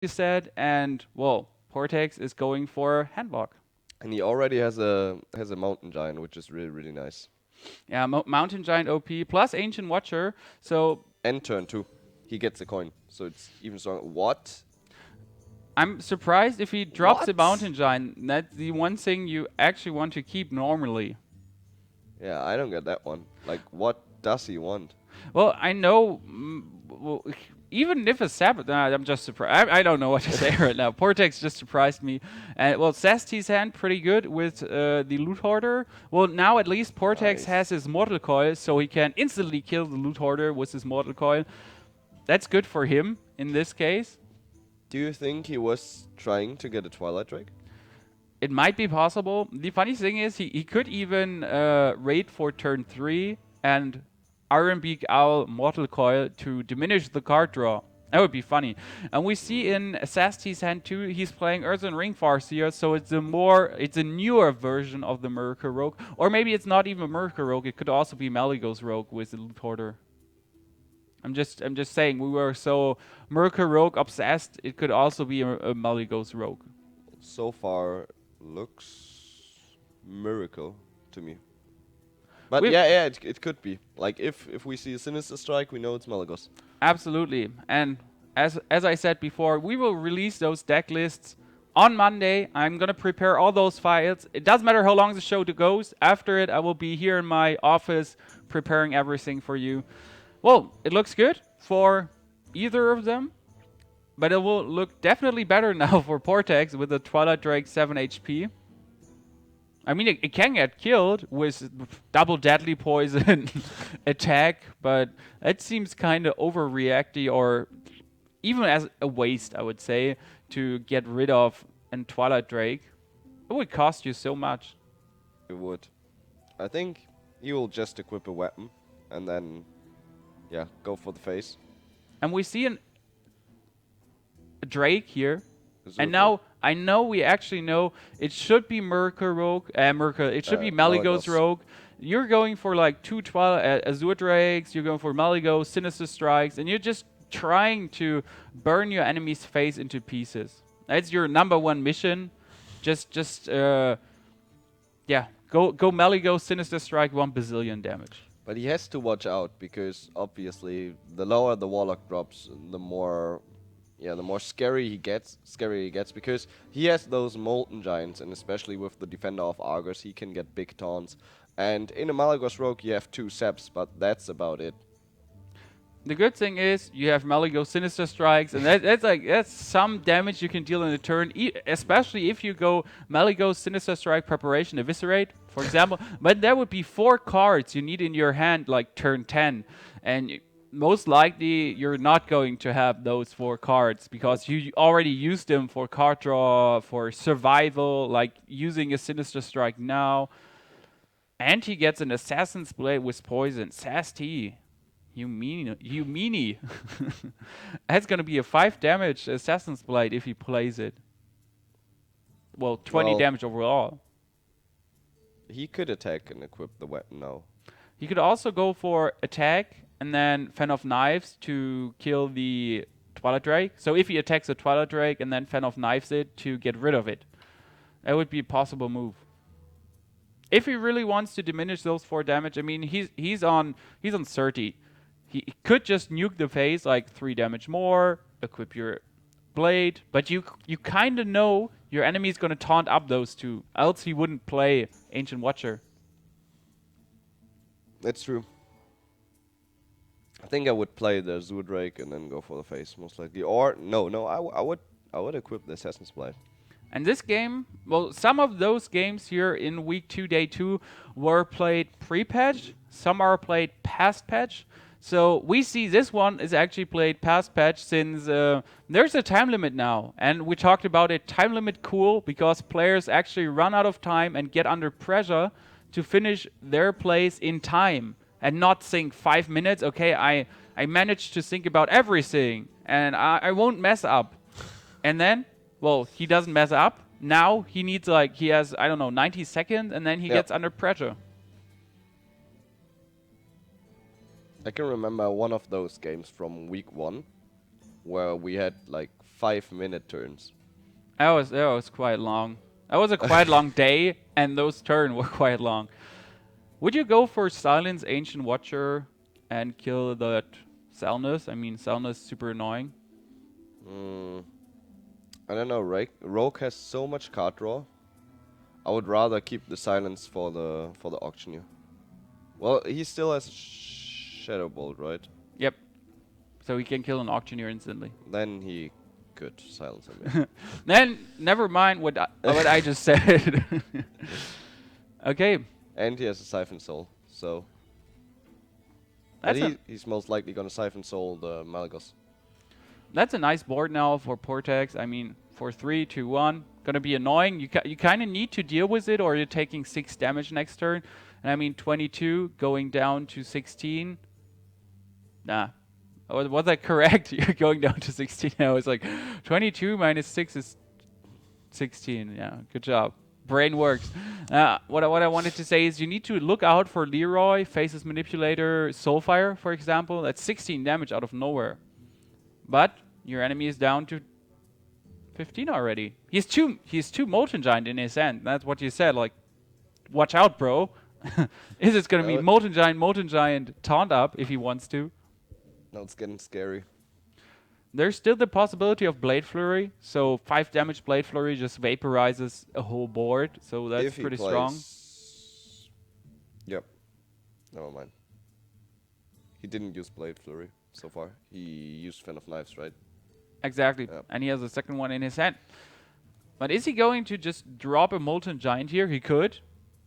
you said, and well, Portex is going for handlock. And he already has a mountain giant, which is really really nice. Yeah, Mountain Giant OP plus Ancient Watcher. So And turn 2, he gets a coin, so it's even stronger. What? I'm surprised if he drops a What? Mountain Giant. That's the one thing you actually want to keep normally. Yeah, I don't get that one. Like, what does he want? Well, I know. Well, even if a Sabbath, I'm just surprised. I don't know what to say right now. Portex just surprised me. And well, sasT's hand pretty good with the Loot Hoarder. Well, now at least Portex has Nice. his Mortal Coil, so he can instantly kill the Loot Hoarder with his Mortal Coil. That's good for him in this case. Do you think he was trying to get a Twilight Drake? It might be possible. The funny thing is, he could even raid for turn 3 and Iron Beak Owl Mortal Coil to diminish the card draw. That would be funny. And we see in sasT's hand too, he's playing Earthen Ring Farseer, so it's a newer version of the Miracle Rogue. Or maybe it's not even Miracle Rogue, it could also be Maligos Rogue with the Loot Hoarder. I'm just saying, we were so Miracle Rogue obsessed, it could also be a Maligos Rogue. So far, looks miracle to me. But We yeah, it could be. Like, if we see a Sinister Strike, we know it's Malagos. Absolutely. And as I said before, we will release those deck lists on Monday. I'm going to prepare all those files. It doesn't matter how long the show goes. After it, I will be here in my office preparing everything for you. Well, it looks good for either of them, but it will look definitely better now for Portex with the Twilight Drake 7 HP. I mean, it can get killed with double deadly poison attack, but that seems kind of overreacting, or even as a waste, I would say, to get rid of a Twilight Drake. It would cost you so much. It would. I think he will just equip a weapon and then, yeah, go for the face. And we see a Drake here. And Azure Drake. now I know we actually know it should be Miracle Rogue. It should be Maligos Malagos. Rogue. You're going for like two Azure Drakes. You're going for Maligos, Sinister Strikes, and you're just trying to burn your enemy's face into pieces. That's your number one mission. Yeah, go Maligos, Sinister Strike, 1 bazillion damage. But he has to watch out because obviously the lower the Warlock drops, the more, yeah, the more scary he gets. Because he has those Molten Giants, and especially with the Defender of Argos, he can get big taunts. And in a Malagos Rogue, you have 2 Seps, but that's about it. The good thing is you have Maligos Sinister Strikes, and that's some damage you can deal in a turn, especially if you go Maligos Sinister Strike Preparation Eviscerate, for example. But there would be 4 cards you need in your hand like turn 10, and most likely you're not going to have those 4 cards because you already used them for card draw, for survival, like using a Sinister Strike now. And he gets an Assassin's Blade with poison. sasT. You meanie. That's gonna be a 5 damage Assassin's Blade if he plays it. Well, 20 Well, damage overall. he could attack and equip the weapon now. He could also go for attack and then Fan of Knives to kill the Twilight Drake. So if he attacks the Twilight Drake and then Fan of Knives it to get rid of it, that would be a possible move. If he really wants to diminish those 4 damage, I mean he's on 30. He could just nuke the face, like 3 damage more, equip your blade, but you kind of know your enemy is going to taunt up those 2, else he wouldn't play Ancient Watcher. That's true. I think I would play the Azure Drake and then go for the face, most likely. Or, no, I would equip the Assassin's Blade. And this game, well, some of those games here in week 2, day 2, were played pre-patch, some are played past patch. So we see this one is actually played past patch since there's a time limit now. And we talked about it, time limit cool, because players actually run out of time and get under pressure to finish their plays in time and not think 5 minutes, okay, I managed to think about everything and I won't mess up. And then, well, he doesn't mess up. Now he needs he has, I don't know, 90 seconds and then he gets under pressure. I can remember one of those games from week 1 where we had like 5-minute turns. That was quite long. That was a quite long day, and those turns were quite long. Would you go for Silence Ancient Watcher and kill that Selnus? I mean, Selnus is super annoying. I don't know. Rogue has so much card draw. I would rather keep the silence for the auctioneer. Well, he still has Shadow Bolt, right? Yep. So he can kill an auctioneer instantly. Then he could silence him. Yeah. Then never mind what I just said. Okay. And he has a Siphon Soul, so. That's He's most likely gonna Siphon Soul the Malygos. That's a nice board now for Portex. I mean, for 3, 2, 1, gonna be annoying. You kind of need to deal with it, or you're taking 6 damage next turn. And I mean, 22 going down to 16. Nah, was that correct? You're going down to 16 now. It's like 22 minus 6 is 16. Yeah, good job. Brain works. What I wanted to say is you need to look out for Leroy, Faces Manipulator, Soulfire, for example. That's 16 damage out of nowhere. But your enemy is down to 15 already. He's two Molten Giant in his hand. That's what you said. Like, watch out, bro. Is it gonna be Molten Giant, taunt up if he wants to? Now it's getting scary. There's still the possibility of Blade Flurry. So 5 damage Blade Flurry just vaporizes a whole board. So that's pretty strong. Yep. Never mind. He didn't use Blade Flurry so far. He used Fan of Knives, right? Exactly. Yep. And he has a second one in his hand. But is he going to just drop a Molten Giant here? He could.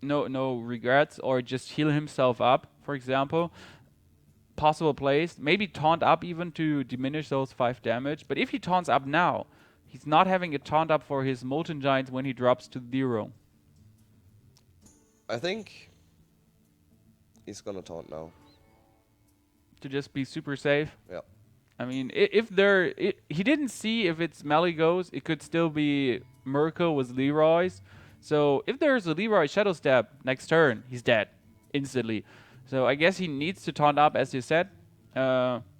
No regrets. Or just heal himself up, for example. Possible plays. Maybe taunt up even to diminish those 5 damage. But if he taunts up now, he's not having a taunt up for his Molten Giants when he drops to 0. I think he's gonna taunt now. To just be super safe. Yeah. I mean, he didn't see if it's Malygos. It could still be Merkel with Leroy's. So if there's a Leroy Shadow Step next turn, he's dead instantly. So I guess he needs to taunt up, as you said.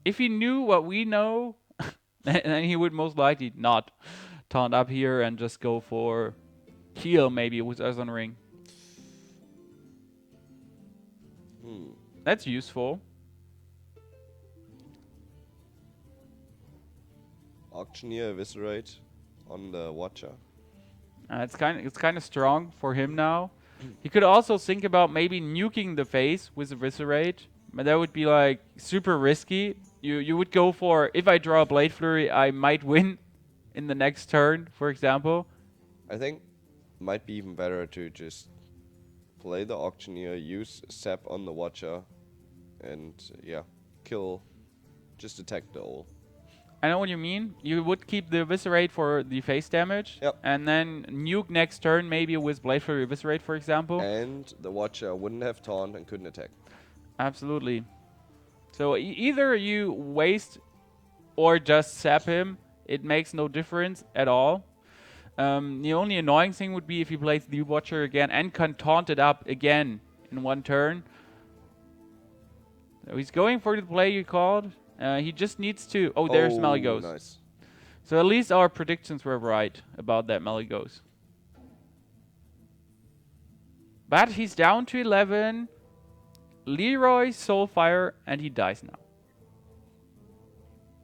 If he knew what we know, then he would most likely not taunt up here and just go for heal maybe with Earthen Ring. That's useful. Auctioneer Eviscerate on the Watcher. It's kind of strong for him now. He could also think about maybe nuking the face with Eviscerate, but that would be like super risky. You would go for, if I draw a Blade Flurry, I might win in the next turn, for example. I think it might be even better to just play the Auctioneer, use Sap on the Watcher, and yeah, kill, just attack the Owl. I know what you mean. You would keep the Eviscerate for the face damage, Yep. and then nuke next turn maybe with Blade Flurry Eviscerate, for example. And the Watcher wouldn't have taunt and couldn't attack. Absolutely. So either you waste or just sap him. It makes no difference at all. The only annoying thing would be if he plays the Watcher again and can taunt it up again in one turn. So he's going for the play you called. He just needs to... Oh, there's Malygos. Nice. So at least our predictions were right about that Malygos. But he's down to 11. Leroy, Soulfire, and he dies now.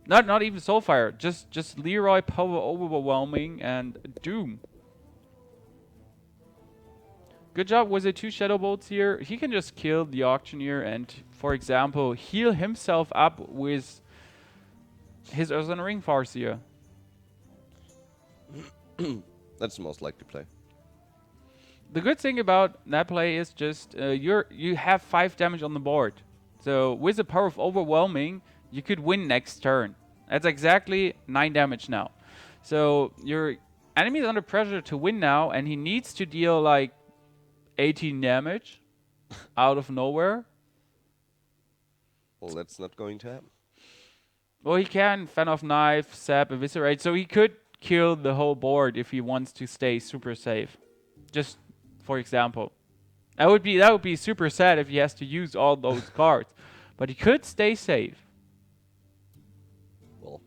Not even Soulfire. Just Leroy, Power Overwhelming, and Doom. Good job with the 2 Shadow Bolts here. He can just kill the Auctioneer and, for example, heal himself up with his Earthen Ring Farseer. That's the most likely play. The good thing about that play is just you have 5 damage on the board. So with the power of Overwhelming, you could win next turn. That's exactly 9 damage now. So your enemy is under pressure to win now, and he needs to deal like 18 damage out of nowhere. Well, that's not going to happen. Well, he can Fan of Knife, Sap, Eviscerate, so he could kill the whole board if he wants to stay super safe. Just for example. That would be super sad if he has to use all those cards. But he could stay safe. Well,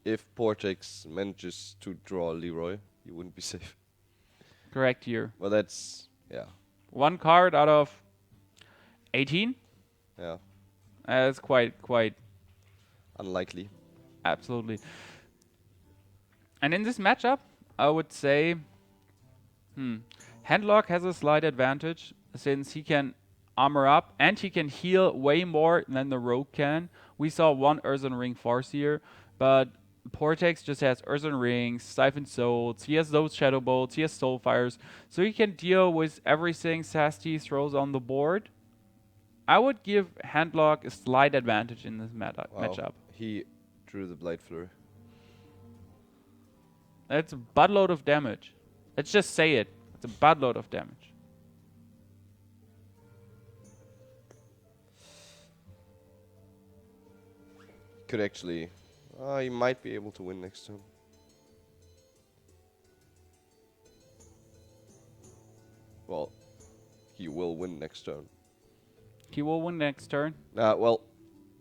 if Portex manages to draw Leroy, he wouldn't be safe. Correct here. Well, that's yeah, One card out of 18. yeah, That's quite unlikely. absolutely. And in this matchup, I would say, Handlock has a slight advantage since he can armor up and he can heal way more than the Rogue can. We saw one Earthen Ring Farseer, but Portex just has Earthen Rings, Siphon Souls, he has those Shadow Bolts, he has Soulfires, so he can deal with everything sasT throws on the board. I would give Handlock a slight advantage in this matchup. He drew the Blade Flurry. That's a buttload of damage. Let's just say it. It's a buttload of damage. Could actually, he might be able to win next turn. Well, he will win next turn. He will win next turn. Well,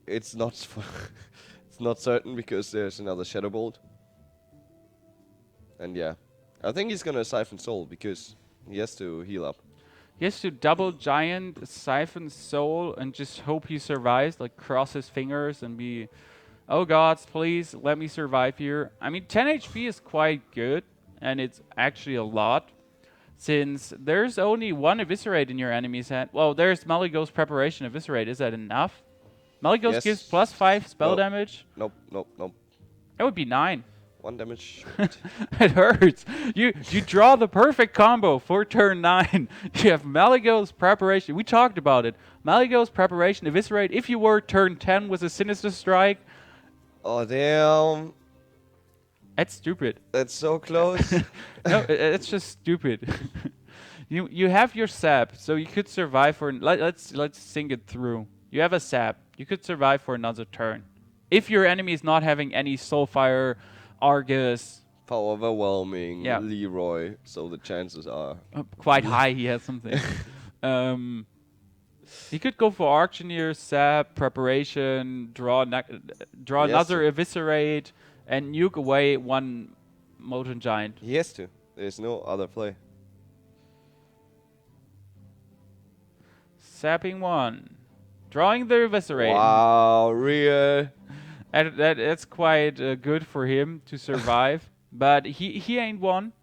it's not it's not certain because there's another Shadow Bolt. And yeah, I think he's gonna Siphon Soul because he has to heal up. He has to double giant Siphon Soul and just hope he survives, like cross his fingers and be, oh gods, please let me survive here. I mean, 10 HP is quite good, and it's actually a lot. Since there's only one Eviscerate in your enemy's hand. Well, there's Maligo's Preparation Eviscerate. Is that enough? Maligo's gives +5 spell damage. Nope. That would be 9. 1 damage. It hurts. You draw the perfect combo for turn 9. You have Maligo's Preparation. We talked about it. Maligo's Preparation Eviscerate. If you were turn 10 with a Sinister Strike. Oh, damn. That's stupid. That's so close. No, it's just stupid. You have your sap, so you could survive for. Let's think it through. You have a sap. You could survive for another turn, if your enemy is not having any Soulfire, Argus. Power Overwhelming, Yeah. Leroy. So the chances are Quite high. He has something. He could go for Auctioneer, sap, preparation, draw another Eviscerate, and nuke away one Molten Giant. he has to. There's no other play. Sapping one. Drawing the Eviscerate. Wow, real. And that's quite good for him to survive. But he ain't one.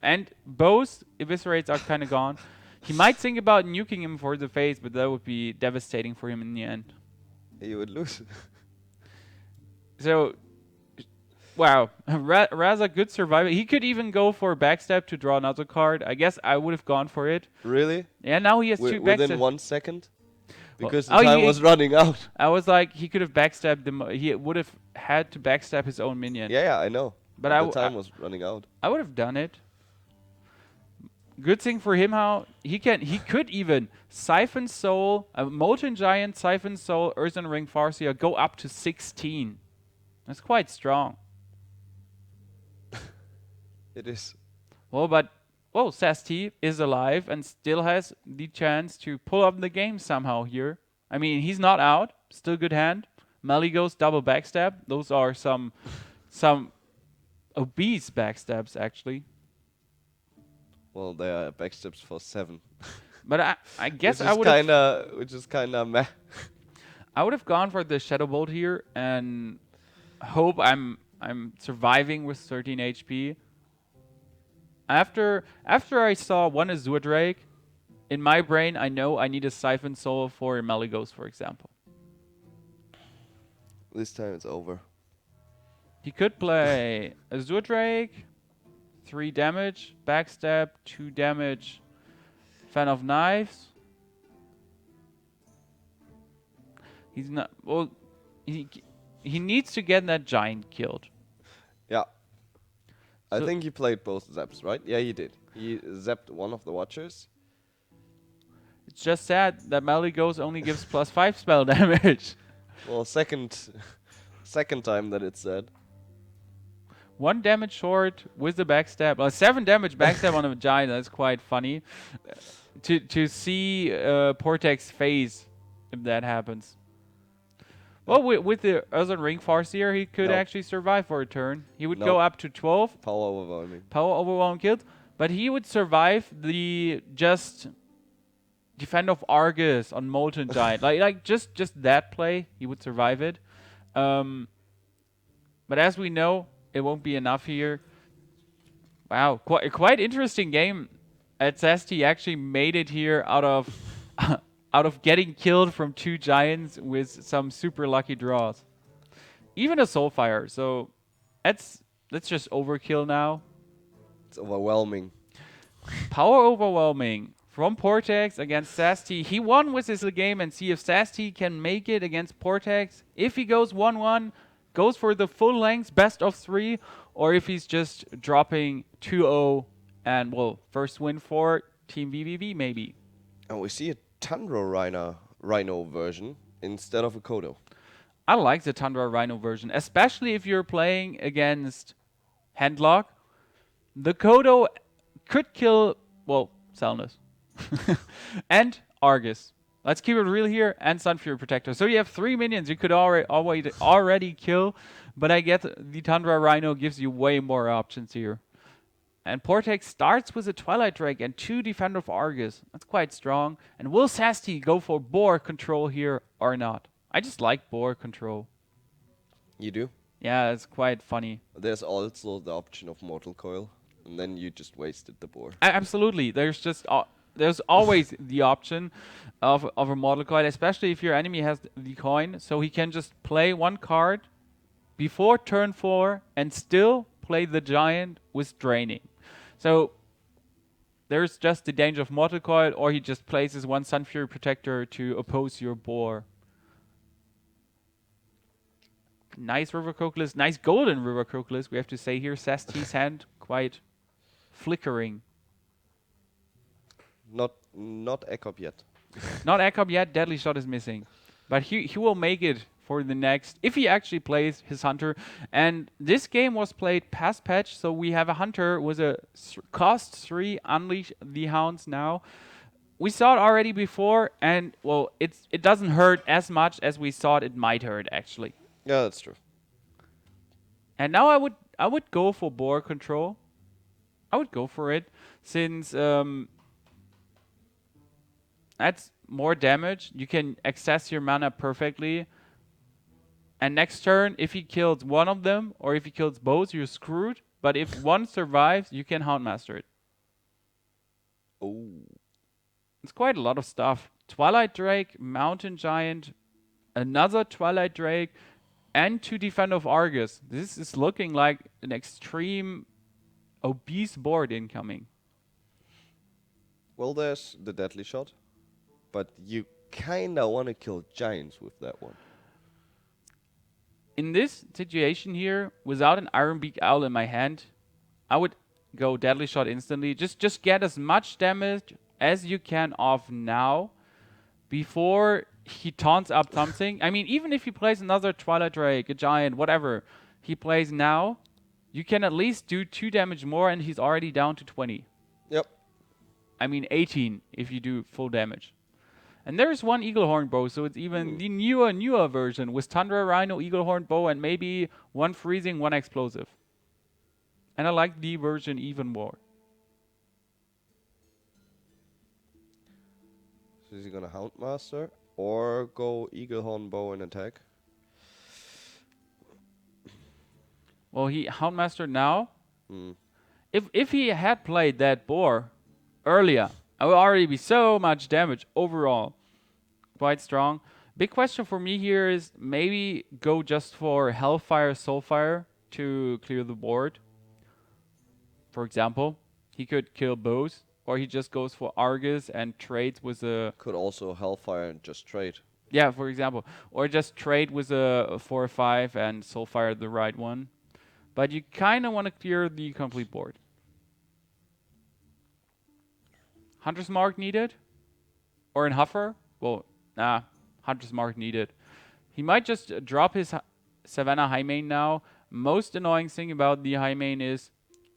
And both Eviscerates are kind of gone. He might think about nuking him for the face, but that would be devastating for him in the end. He would lose. So, wow. Raza, good survivor. He could even go for a backstab to draw another card. I guess I would have gone for it. Really? Yeah, now he has two backstabs. Within 1 second? Because Well, the time was running out. I was like, he could have backstabbed them. He would have had to backstab his own minion. Yeah, I know. But the time was running out. I would have done it. Good thing for him how he could even Siphon Soul, a Molten Giant, Siphon Soul, Earthen Ring Farseer go up to 16. That's quite strong. It is. Well, but sasT is alive and still has the chance to pull up the game somehow here. I mean, he's not out. Still good hand. Maligo's double backstab. Those are some obese backstabs actually. Well, they are backstabs for 7. But I guess which I would which is kinda meh. I would have gone for the Shadow Bolt here and hope I'm surviving with 13 HP. After I saw one Azure Drake, in my brain I know I need a Siphon Soul for Maligos, for example. This time it's over. He could play Azure Drake, 3 damage, backstab, 2 damage, Fan of Knives. He's not he needs to get that giant killed. Yeah. I So think he played both zaps, right? Yeah, he did. He zapped one of the Watchers. it's just sad that Maligos only gives +5 spell damage. Well, second time that it's said. 1 damage short with the backstab. 7 damage backstab on a giant. That's quite funny. To see Portex phase if that happens. Well, with the other Ring Farseer, he could Nope. actually survive for a turn. He would go Nope. up to 12, Power overwhelming. power overwhelm killed, but he would survive the just Defend of Argus on Molten Giant. like just that play, he would survive it. But as we know, it won't be enough here. Wow, quite interesting game. At vSasT, he actually made it here out of out of getting killed from 2 giants with some super lucky draws. Even a Soulfire, so that's just overkill now. It's overwhelming. Power overwhelming from Portex against vSasT. He won with his game, and see if vSasT can make it against Portex. If he goes 1-1, goes for the full length best of 3, or if he's just dropping 2-0 and, well, first win for Team vVv maybe. And we see a Tundra Rhino version instead of a Kodo. I like the Tundra Rhino version, especially if you're playing against Handlock. The Kodo could kill, well, Selnus. And Argus. Let's keep it real here, and Sunfury Protector. So you have 3 minions you could already kill, but I get the Tundra Rhino gives you way more options here. And Portex starts with a Twilight Drake and 2 Defender of Argus. That's quite strong. And will vSasT go for boar control here or not? I just like boar control. You do? Yeah, it's quite funny. There's also the option of Mortal Coil, and then you just wasted the boar. Absolutely. There's always the option of a Mortal Coil, especially if your enemy has the coin, so he can just play 1 card before turn 4 and still play the giant with draining. So there's just the danger of Mortal Coil, or he just places 1 Sunfury Protector to oppose your boar. Nice River Crocus, nice golden River Crocus. We have to say here, vSasT's hand quite flickering. Not Ekop yet. Not Ekop yet, Deadly Shot is missing. But he will make it for the next, if he actually plays his Hunter. And this game was played past patch, so we have a Hunter with a cost 3, Unleash the Hounds now. We saw it already before, and, well, it doesn't hurt as much as we thought it might hurt, actually. Yeah, that's true. And now I would go for boar control. I would go for it, since that's more damage. You can access your mana perfectly. And next turn, if he kills one of them, or if he kills both, you're screwed. But if one survives, you can Houndmaster it. Oh. It's quite a lot of stuff. Twilight Drake, Mountain Giant, another Twilight Drake, and 2 Defender of Argus. This is looking like an extreme obese board incoming. Well, there's the Deadly Shot, but you kinda want to kill giants with that one. In this situation here, without an Ironbeak Owl in my hand, I would go Deadly Shot instantly. Just get as much damage as you can off now, before he taunts up something. I mean, even if he plays another Twilight Drake, a Giant, whatever he plays now, you can at least do 2 damage more, and he's already down to 20. Yep. I mean 18 if you do full damage. And there's 1 Eaglehorn Bow, so it's even the newer version with Tundra Rhino, Eaglehorn Bow, and maybe 1 freezing, 1 explosive. And I like the version even more. So is he gonna Houndmaster or go Eaglehorn Bow and attack? Well, he Houndmaster now. Hmm. If he had played that boar earlier, it would already be so much damage overall. Quite strong. Big question for me here is maybe go just for Hellfire, Soulfire to clear the board. For example, he could kill both, or he just goes for Argus and trades with a... Could also Hellfire and just trade. Yeah, for example. Or just trade with a 4-5 and Soulfire the right one. But you kind of want to clear the complete board. Hunter's Mark needed? Or in Huffer? Well, nah, Hunter's Mark needed. He might just drop his Savannah High Main now. Most annoying thing about the High Main is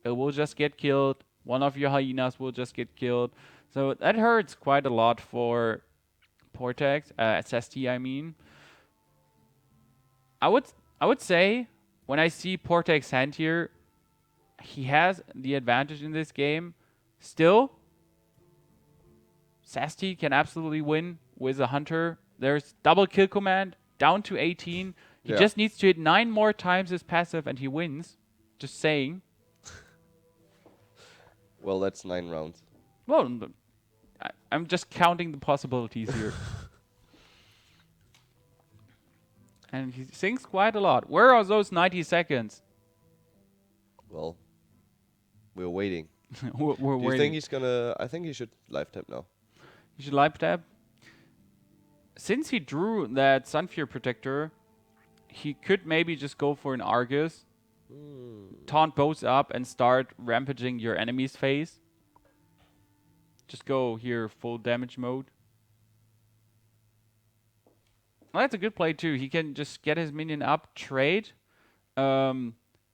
it will just get killed. One of your hyenas will just get killed. So that hurts quite a lot for Portex, vSasT I mean. I would say when I see Portex hand here, he has the advantage in this game. Still, sasT can absolutely win with a Hunter. There's double kill command down to 18. He Yeah. just needs to hit 9 more times his passive and he wins. Just saying. Well, that's 9 rounds. Well, I'm just counting the possibilities here. And he sinks quite a lot. Where are those 90 seconds? Well, we're waiting. We're Do you waiting. think he's gonna? I think he should live tap now. You should live tab. Since he drew that Sunfear Protector, he could maybe just go for an Argus, taunt both up, and start rampaging your enemy's face. Just go here full damage mode. Well, that's a good play too. He can just get his minion up, trade.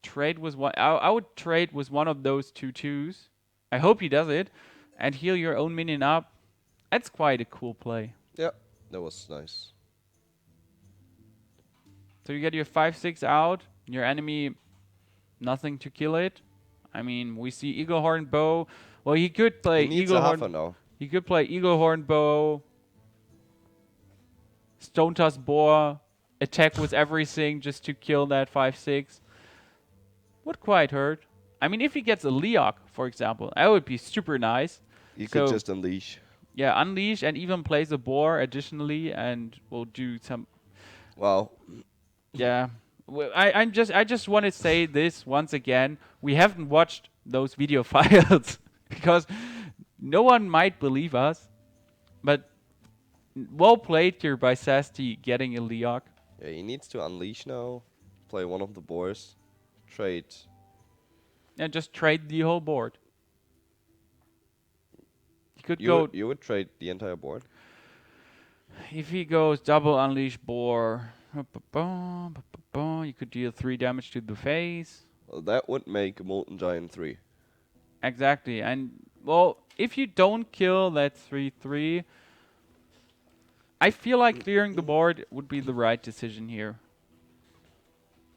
Trade was one. I would trade with one of those 2/2s. I hope he does it, and heal your own minion up. That's quite a cool play. Yeah, that was nice. So you get your 5/6 out. Your enemy, nothing to kill it. I mean, we see Eagle Horn Bow. Well, he could play He needs Eagle a Horn. Huffer now. He could play Eagle Horn Bow, Stone Toss Boar, attack with everything just to kill that 5/6. Would quite hurt. I mean, if he gets a Leok, for example, that would be super nice. You So- could just unleash. Yeah, unleash and even plays a boar additionally, and will do some. Wow. Yeah, I just want to say this once again. We haven't watched those video files because no one might believe us. But well played here by sasT getting a Leok. Yeah, he needs to unleash now. Play one of the boars. Trade. And just trade the whole board. He could You go would, you would trade the entire board. if he goes double unleash boar. You could deal 3 damage to the face. Well, that would make a Molten Giant 3. Exactly, and well, if you don't kill that 3/3, I feel like clearing the board would be the right decision here.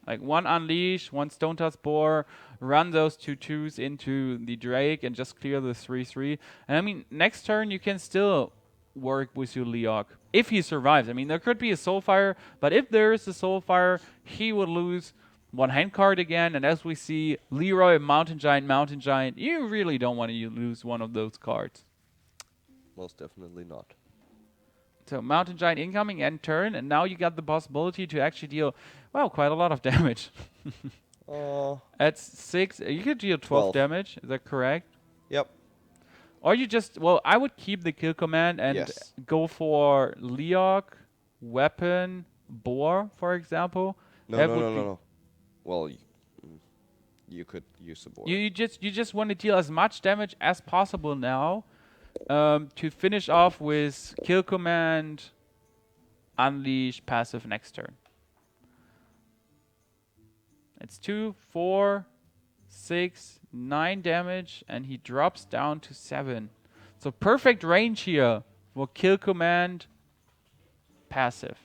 Like one unleash, one Stone Toss Boar, run those 2/2s into the Drake and just clear the 3/3. And I mean, next turn you can still work with your Leok if he survives. I mean, there could be a Soulfire, but if there is a Soulfire, he would lose one hand card again. And as we see, Leroy, Mountain Giant, you really don't want to lose one of those cards. Most definitely not. So Mountain Giant incoming end turn, and now you got the possibility to actually deal, well, quite a lot of damage. At 6, you could deal 12 damage, is that correct? Yep. Or you just, well, I would keep the kill command and Yes. go for Leok, Weapon, Boar, for example. No, That no, would no, be- no, no. Well, you could use the board. You just want to deal as much damage as possible now, to finish off with kill command, unleash, passive next turn. It's 2, 4, 6, 9 damage, and he drops down to 7. So perfect range here for kill command, passive.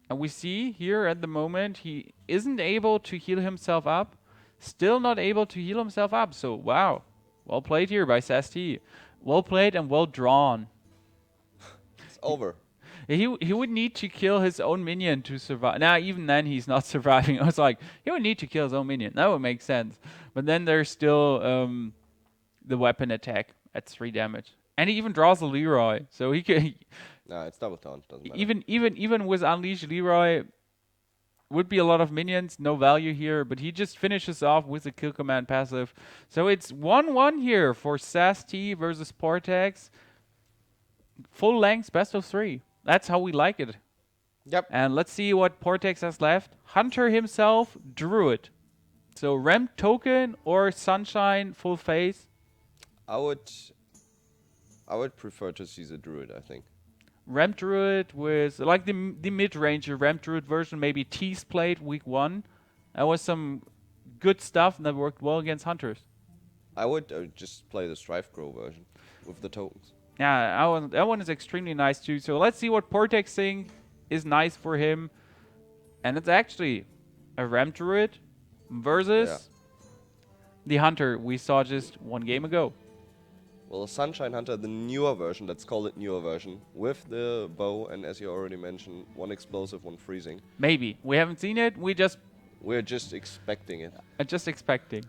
And we see here at the moment he isn't able to heal himself up. Still not able to heal himself up. So wow. Well played here by sasT. Well played and well drawn. It's over. He would need to kill his own minion to survive. Now even then he's not surviving. I was like, he would need to kill his own minion. That would make sense. But then there's still the weapon attack at 3 damage. And he even draws a Leroy. So he could Nah, it's double taunt. Doesn't matter. even with Unleash Leroy, would be a lot of minions, no value here, but he just finishes off with a kill command passive. So it's 1-1 here for sasT versus Portex. Full length, best of 3. That's how we like it. Yep. And let's see what Portex has left. Hunter himself, Druid. So ramp token or Sunshine full face. I would prefer to see the druid, I think. Ramp Druid with like the mid-ranger Ramp Druid version, maybe Tease played week 1. That was some good stuff that worked well against Hunters. I would just play the Strife Grow version with the tokens. Yeah, that one is extremely nice too. So let's see what Portex thing is nice for him. And it's actually a Ram Druid versus the Hunter we saw just one game ago. Well, Sunshine Hunter, the newer version, let's call it newer version, with the bow and, as you already mentioned, one explosive, one freezing. Maybe. We haven't seen it. We're just expecting it. Just expecting.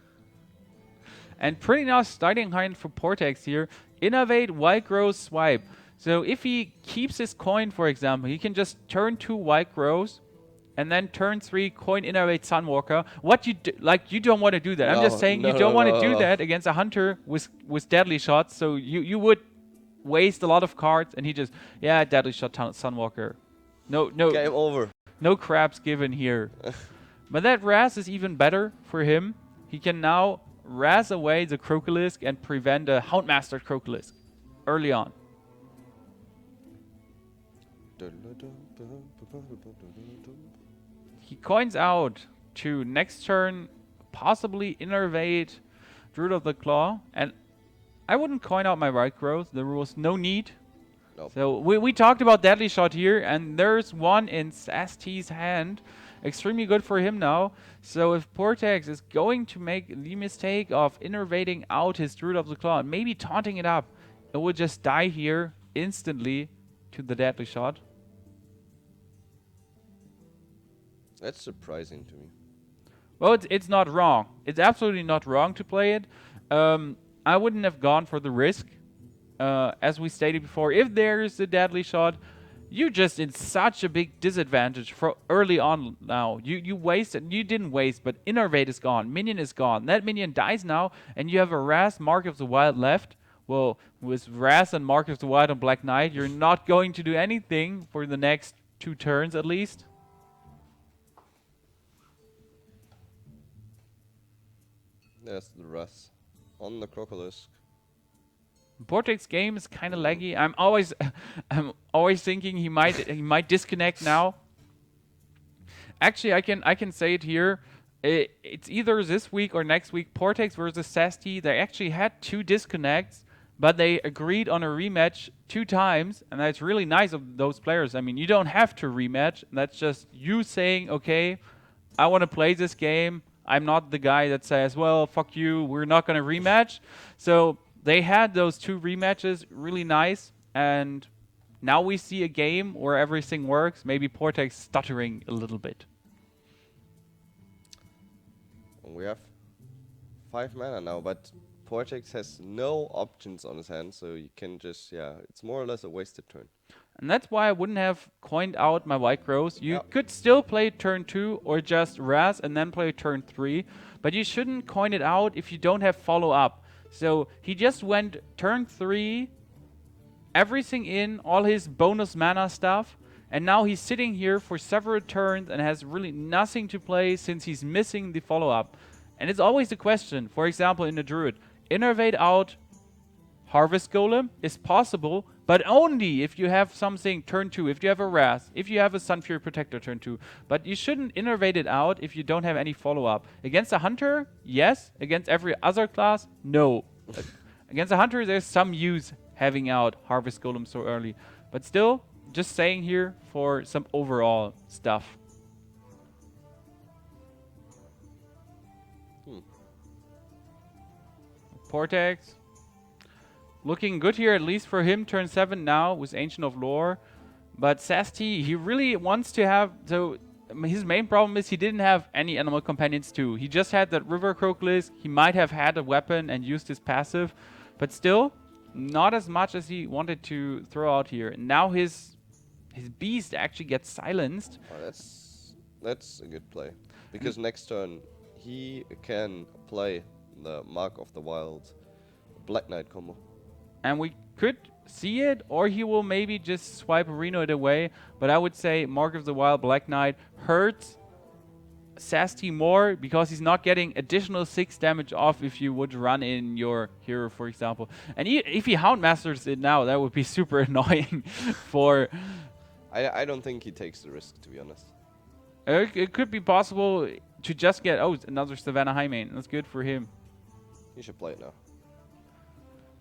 And pretty nice starting hand for Portex here. Innovate, Wild Growth, Swipe. So if he keeps his coin, for example, he can just turn 2 Wild Growths and then turn 3 coin Innovate Sunwalker. What you do, like, you don't want to do that. I'm just saying you don't want to do that against a Hunter with deadly shots. So you would waste a lot of cards, and he just deadly shot Sunwalker. No Game over. No craps given here. But that Raz is even better for him. He can now Raz away the Crocolisk and prevent a Houndmaster Crocolisk early on. He coins out to next turn, possibly Innervate Druid of the Claw, and I wouldn't coin out my Wild Growth. There was no need. Nope. So we talked about Deadly Shot here, and there's one in sasT's hand. Extremely good for him now. So if Portex is going to make the mistake of innervating out his Druid of the Claw and maybe taunting it up, it would just die here instantly to the Deadly Shot. That's surprising to me. Well, it's not wrong. It's absolutely not wrong to play it. I wouldn't have gone for the risk. As we stated before, if there's a Deadly Shot, you're just in such a big disadvantage for early on now. You wasted, you didn't waste, but Innervate is gone. Minion is gone. That minion dies now, and you have a Raz, Mark of the Wild left. Well, with Raz and Mark of the Wild on Black Knight, you're not going to do anything for the next 2 turns at least. There's the Raz on the Crocolisk. Portex game is kind of laggy. I'm always thinking he might disconnect now. Actually, I can say it here. It's either this week or next week. Portex versus sasT. They actually had 2 disconnects, but they agreed on a rematch 2 times, and that's really nice of those players. I mean, you don't have to rematch. That's just you saying, okay, I want to play this game. I'm not the guy that says, well, fuck you, we're not going to rematch. So they had those 2 rematches, really nice, and now we see a game where everything works. Maybe Portex stuttering a little bit. We have 5 mana now, but Portex has no options on his hand, so you can just, it's more or less a wasted turn. And that's why I wouldn't have coined out my Wild Growth. You could still play turn 2 or just Raz and then play turn 3, but you shouldn't coin it out if you don't have follow-up. So he just went turn 3, everything in, all his bonus mana stuff, and now he's sitting here for several turns and has really nothing to play since he's missing the follow-up. And it's always the question, for example in the Druid, Innervate out Harvest Golem is possible, but only if you have something turn 2, if you have a Raz, if you have a Sunfury Protector turn 2. But you shouldn't innervate it out if you don't have any follow-up. Against a Hunter, yes. Against every other class, no. Against a Hunter, there's some use having out Harvest Golem so early. But still, just saying here for some overall stuff. Portex. Looking good here, at least for him, turn 7 now with Ancient of Lore. But sasT, he really wants to have... So his main problem is he didn't have any Animal Companions too. He just had that River Crocolisk. He might have had a weapon and used his passive. But still, not as much as he wanted to throw out here. And now his beast actually gets silenced. Oh, that's a good play. Because next turn, he can play the Mark of the Wild Black Knight combo. And we could see it, or he will maybe just swipe Reno it away. But I would say Mark of the Wild Black Knight hurts sasT more because he's not getting additional 6 damage off if you would run in your hero, for example. And if he Houndmasters it now, that would be super annoying for... I don't think he takes the risk, to be honest. It could be possible to just get... Oh, another Savannah Highmane. That's good for him. He should play it now.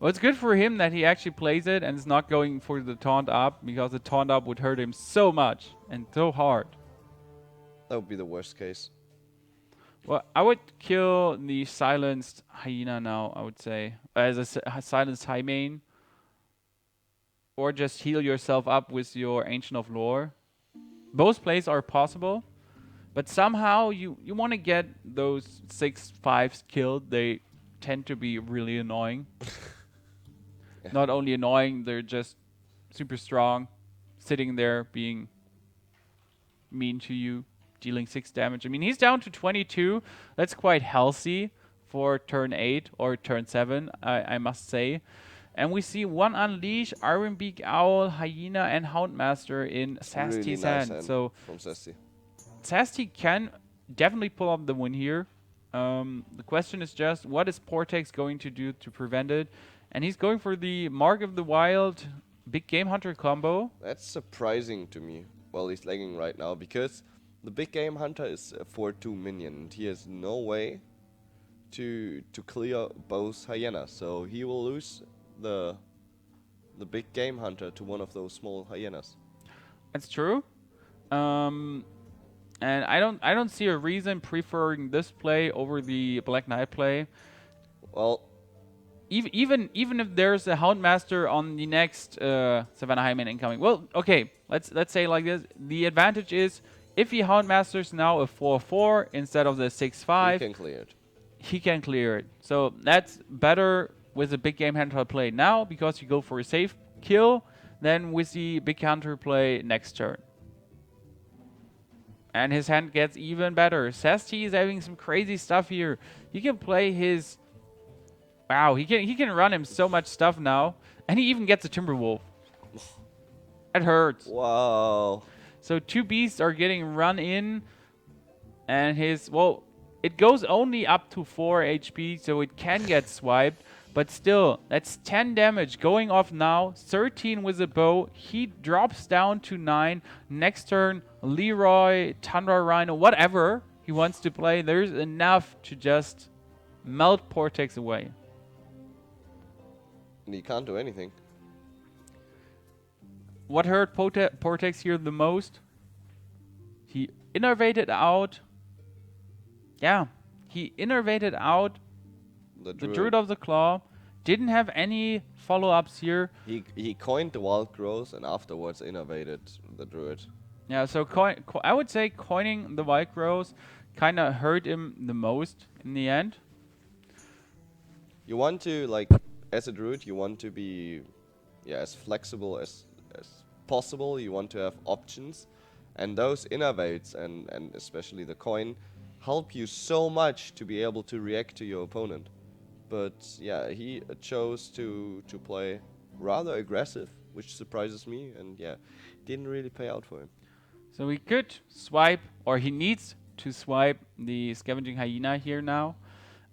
Well, it's good for him that he actually plays it and is not going for the taunt up, because the taunt up would hurt him so much and so hard. That would be the worst case. Well, I would kill the silenced hyena now, I would say, as a silenced high main. Or just heal yourself up with your Ancient of Lore. Both plays are possible, but somehow you want to get those 6/5s killed. They tend to be really annoying. Yeah. Not only annoying, they're just super strong, sitting there being mean to you, dealing 6 damage. I mean, he's down to 22. That's quite healthy for turn 8 or turn 7, I must say. And we see one Unleash, Ironbeak Owl, Hyena, and Houndmaster in Really sasT's nice hand. So from sasT. sasT can definitely pull up the win here. The question is just, what is Portex going to do to prevent it? And he's going for the Mark of the Wild Big Game Hunter combo. That's surprising to me. Well, he's lagging right now because the Big Game Hunter is a 4/2 minion, and he has no way to clear both hyenas. So he will lose the Big Game Hunter to one of those small hyenas. That's true. And I don't see a reason preferring this play over the Black Knight play. Well, Even if there's a Houndmaster on the next Savannah Highman incoming. Well, okay, let's say like this. The advantage is if he Houndmasters now a 4/4 instead of the 6/5, he can clear it. he can clear it. So that's better with the Big Game Hunter play now, because you go for a safe kill, than with the Big Hunter play next turn. And his hand gets even better. sasT is having some crazy stuff here. He can play his... Wow, he can run him so much stuff now. And he even gets a Timberwolf. That hurts. Wow. So 2 beasts are getting run in. And his... Well, it goes only up to 4 HP, so it can get swiped. But still, that's 10 damage going off now. 13 with a bow. He drops down to 9. Next turn, Leroy, Tundra Rhino, whatever he wants to play. There's enough to just melt Portex away. And he can't do anything. What hurt Portex here the most? He innervated out. Yeah, he innervated out the Druid of the Claw. Didn't have any follow-ups here. He coined the Wild Growth and afterwards innovated the Druid. Yeah, so I would say coining the Wild Growth kind of hurt him the most in the end. You want to, like, as a Druid, you want to be as flexible as possible. You want to have options. And those innovates and especially the coin help you so much to be able to react to your opponent. But yeah, he chose to play rather aggressive, which surprises me, and yeah, didn't really pay out for him. So he could swipe, or he needs to swipe the Scavenging Hyena here now.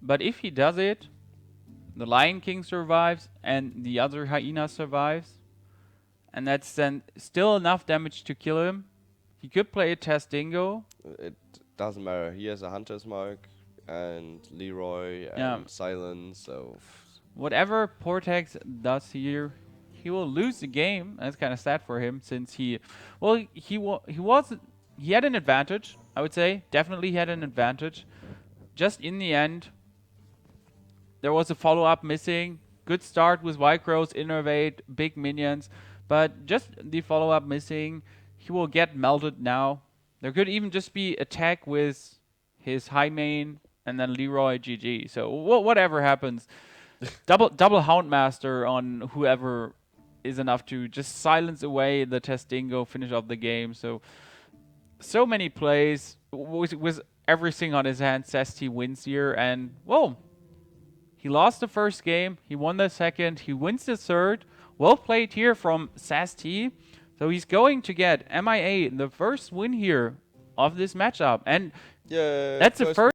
But if he does it, the Lion King survives and the other Hyena survives. And that's then still enough damage to kill him. He could play a Tastingo. It doesn't matter. He has a Hunter's Mark and Leroy and Silence, so... Whatever Portex does here, he will lose the game. That's kind of sad for him, since he had an advantage, I would say. Definitely had an advantage. Just in the end, there was a follow-up missing. Good start with White Crows, Innervate, big minions. But just the follow-up missing. He will get melted now. There could even just be attack with his high main and then Leroy GG. So whatever happens, double Houndmaster on whoever is enough to just silence away the Tastingo, finish off the game. So many plays with everything on his hand. sasT wins here, and whoa, he lost the first game. He won the second. He wins the third. Well played here from sasT. So he's going to get MIA the first win here of this matchup, and yeah, that's the first